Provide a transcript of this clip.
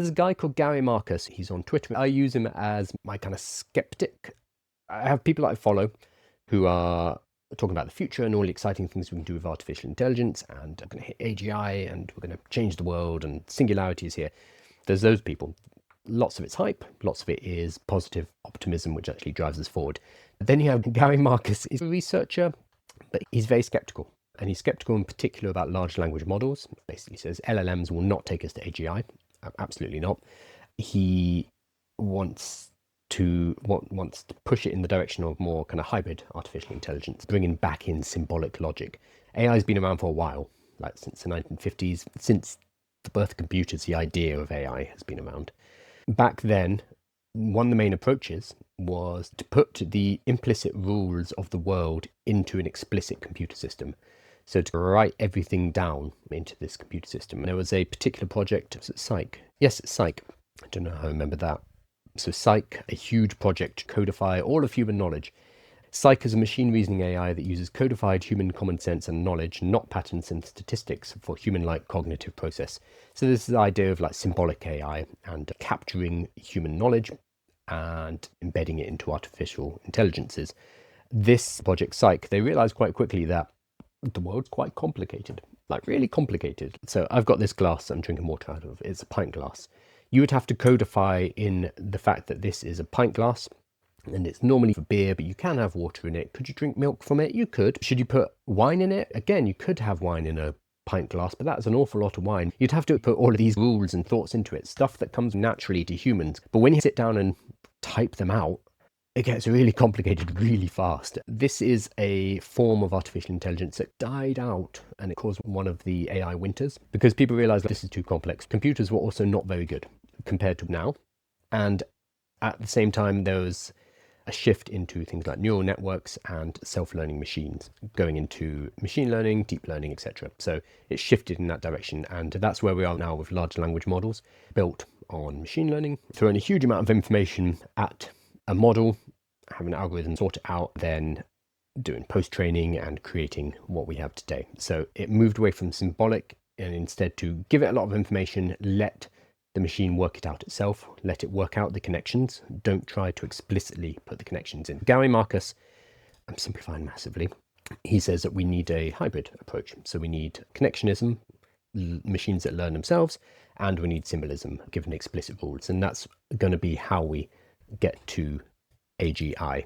There's a guy called Gary Marcus. He's on Twitter. I use him as my kind of skeptic. I have people that I follow who are talking about the future and all the exciting things we can do with artificial intelligence, and I'm going to hit AGI and we're going to change the world and singularity is here. There's those people. Lots of it's hype, lots of it is positive optimism, which actually drives us forward. Then you have Gary Marcus. He's a researcher, but he's very skeptical. And he's skeptical in particular about large language models. Basically says LLMs will not take us to AGI. Absolutely not. He wants to push it in the direction of more kind of hybrid artificial intelligence, bringing back in symbolic logic. AI has been around for a while, like since the 1950s. Since the birth of computers, the idea of AI has been around. Back then, one of the main approaches was to put the implicit rules of the world into an explicit computer system. So to write everything down into this computer system. And there was a particular project, was it Psych? Yes, it's Psych. I don't know how I remember that. So Psych, a huge project to codify all of human knowledge. Psych is a machine reasoning AI that uses codified human common sense and knowledge, not patterns and statistics, for human-like cognitive process. So this is the idea of like symbolic AI and capturing human knowledge and embedding it into artificial intelligences. This project Psych, they realized quite quickly that the world's quite complicated, like really complicated. So I've got this glass I'm drinking water out of. It's a pint glass. You would have to codify in the fact that this is a pint glass and it's normally for beer, but you can have water in it. Could you drink milk from it? You could. Should you put wine in it? Again, you could have wine in a pint glass, but that's an awful lot of wine. You'd have to put all of these rules and thoughts into it, stuff that comes naturally to humans. But when you sit down and type them out, it gets really complicated really fast. This is a form of artificial intelligence that died out, and it caused one of the AI winters because people realized this is too complex. Computers were also not very good compared to now. And at the same time, there was a shift into things like neural networks and self-learning machines, going into machine learning, deep learning, etc. So it shifted in that direction, and that's where we are now with large language models built on machine learning, throwing a huge amount of information at a model, having an algorithm sort it out, then doing post-training and creating what we have today. So it moved away from symbolic and instead to give it a lot of information, let the machine work it out itself, let it work out the connections. Don't try to explicitly put the connections in. Gary Marcus, I'm simplifying massively, he says that we need a hybrid approach. So we need connectionism, machines that learn themselves, and we need symbolism, given explicit rules. And that's going to be how we get to AGI.